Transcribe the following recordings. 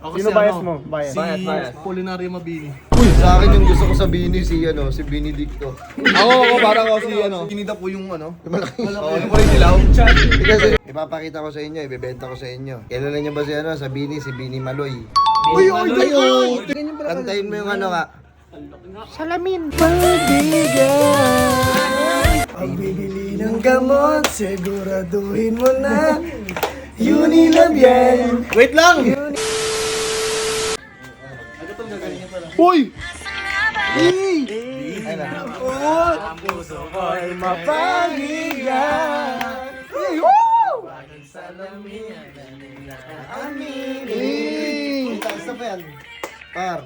Ako Sino si bias ano, mo? Bias. Si Bias. Polinario Mabini. Uy, sa akin yung gusto ko sa Bini si Benedicto. Ako, parang ako si Kinita po yung Yung malaki. Oo, yung kulay dilaw. Kasi ipapakita ko sa inyo, ibebenta ko sa inyo. Kilala niyo ba si si Bini Maloy? Uy, uy! Ganyan pala. Kantahin mo yung ano nga. Salamin. Pagbibili ng gamot, siguraduhin mo na Unilab yan. Wait lang! Uy! Ay na. Ang puso ko'y mapagigan. Isa pa yan. Par.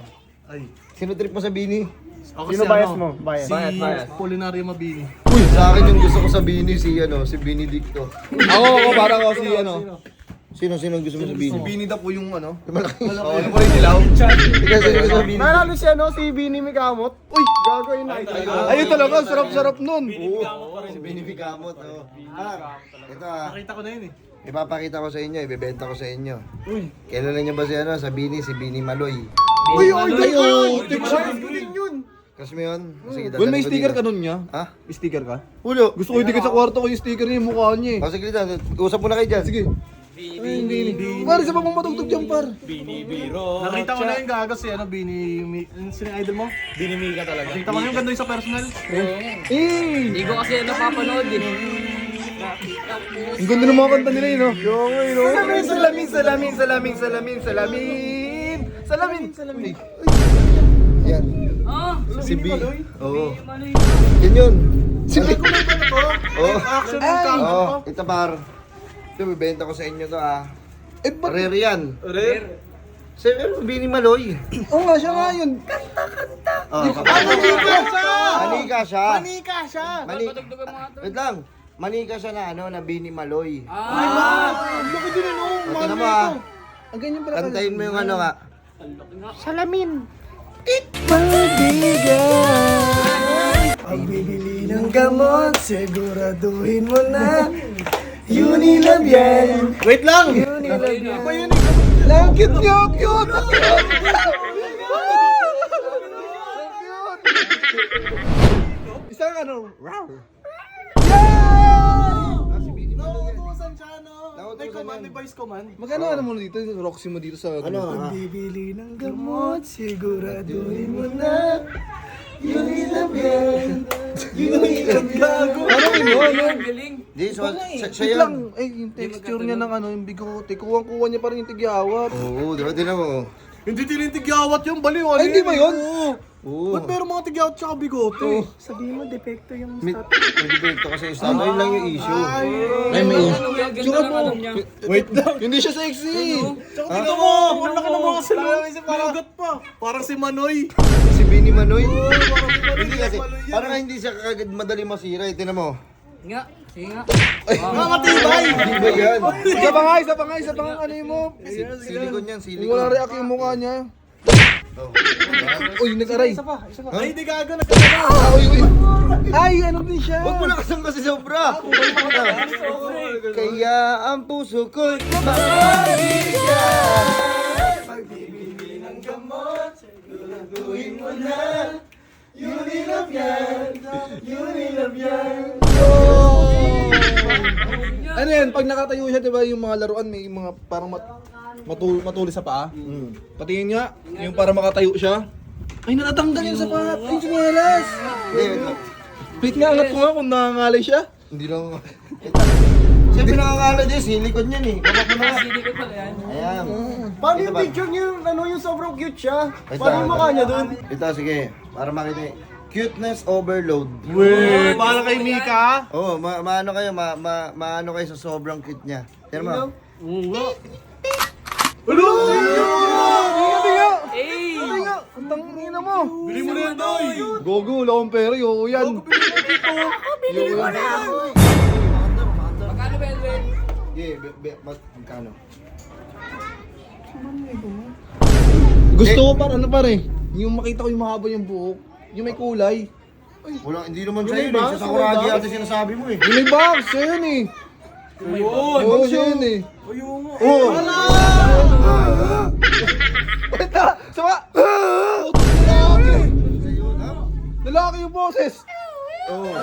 Ay. Sino trip mo sa Bini? Ako Sino si bias ano, mo? Bias. Si Bias. Polinario Mabini. Uy, sa akin yung gusto ko sa Bini si Benedicto. Ako, parang ako si Sino ang gusto mo sa Bini? Binida po yung Yung malaki. Oo, yung kulay dilaw. Ikaw, sino gusto sa Bini? Nalalo si si Bini Mikamot. Uy, gago yun na. Ayun talaga, sarap-sarap nun. Si Bini Mikamot. Par, ito Nakita ko na yun eh. ipapakita ko sa inyo, ibebenta ko sa inyo. Uy, kilala niyo ba si Bini Maloy? Uy, uy! Kasi mo yun? Sige, Well, may dadalhin ko sticker dito. ka nun niya? Ha? May sticker ka? Ulo. Gusto ko idikit sa kwarto ko yung sticker niya, yung mukha niya eh. O sige, usap muna kayo dyan. Sige. Ay, hindi. Pare, sa pang matugtog dyan, par. Nakita ko na yung gago si sino yung idol mo? Bini Mika talaga. Nakita ko na yung ganda yung sa personal. Eh! Hindi ko kasi napapanood eh. Ang ganda ng mga kanta nila yun, no? Salamin. Yan. Ah! Si B. Oo. Maloy. Yan yun. Si Pico na ba na to? Oo. Action yung camera Oo. to. Ito par. Ito, bibenta ko sa inyo to Eh, ba't? Rare yan. Rare. Sir, Bini Maloy. Oo nga, siya nga yun. Oh, Manika siya. Manika siya. Patugtugan mo nga to. Wait lang. Manika siya na Bini Maloy. Ah! Ang laki din, ano? O, tinan mo ah. Ang ganyan pala. Kantahin mo yung ano nga. Salamin. Pagbibili ng gamot, siguraduhin mo na Unilab yan. Wait lang! Unilab yan. Ang cute niya, ang cute! Isang ano, wow! Nauutusan siya, no? Nauutusan May command, yan. may voice command. Magkano ano mo dito, Roxy mo dito sa... Ano? Pagbibili ng gamot, siguraduhin mo na Unilab yan. Unilab yan. Parang yun, ano? Galing. Di, so, siya Wait yun. lang, eh, yung texture niya ng ano, yung bigote, kuwang-kuha niya pa rin yung tigyawat. Oo, di ba? Tinan mo. Hindi tinintigyawat yung baliw. Ay, hindi ba yun? Oo. Ba't meron mga tigyawat tsaka bigote? Sabihin mo, defecto yung May status. depekto kasi yung style. Ayun lang yung issue. Ay, may Ano, ang ganda ng ano niya. Wait lang, hindi siya sexy! Tsaka tingnan mo, ang laki ng mga salawin. May ugat pa. Parang si Manoy. Si Bini Manoy? Parang si Manoy. Hindi kasi, Maloy yan. parang hindi siya kagad madali masira. Tinan mo. Nga, sige nga. Mga matibay. Di ba yan? Isa pa nga, ano yun mo? Silikon yan, Kung silikon. wala react yung mukha niya. Oh. Uy, nag-aray. Ay, di gago na. Uy. Ay, ano din siya? Huwag mo lakasan kasi sobra. Kaya ang puso ko'y mapagigan. Pagbibili ng gamot, siguraduhin mo na Unilab yan. Unilab yan. Ano yan, pag nakatayo siya, diba yung mga laruan, may mga parang matulis sa paa. Patingin nga, yung para makatayo siya. Ay, natatanggal yung sapat. Ay, sinelas. Hindi, wait lang. Wait nga, angat ko nga kung nangangalay siya. Hindi lang. Siyempre nakakala din, silikon yan eh. Babak mo na nga. Sili ko pala yan. Ayan. Paano Ito yung ba? picture niyo? Ano yung sobrang cute siya? Ito, Paano yung mukha niya dun? Ito, sige. Para makita niyo. Cuteness overload. Wait. Para kay Mika. Oo, maano kayo, maano kayo sa sobrang cute niya. Tignan mo. Ulo! Eh! Ang tangina mo. Bili mo na yan, Doy. Gogo, wala akong pera, yoko yan. Magkano ba yan, Ren? Yeah, magkano? Gusto ko par, ano pare? Yung makita ko yung mahaba yung buhok, yung may kulay. Wala, hindi naman siya yun eh. Sa Sakuragi ate sinasabi mo eh. Yung may box, siya yun eh. Ayun. Oo, siya yun eh. Ayun. Oo. Yes! Oh.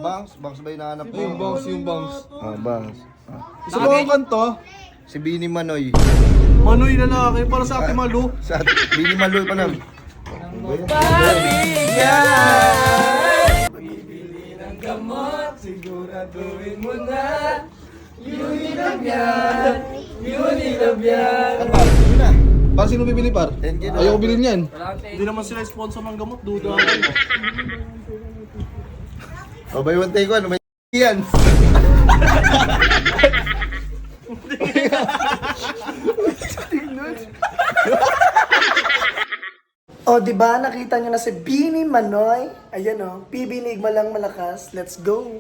Bangs ba yung nahanap mo? Yung bangs. Bangs. Isa ba ang kanto? Si Bini Manoy. Manoy lalaki, para sa Ate Malu. Sa Bini Maloy pa lang. Siguraduhin mo na. You need love yan. You need love yan. Ano ba? Yun na. Para sino bibili par? 10K na. Ayoko bilhin yan. Wala kang Hindi naman sila sponsor ng gamot, duda ako. O, buy one take one. May yan. O, di ba nakita nyo na si Bini Manoy? Ayan o, pibinig malang malakas. Let's go!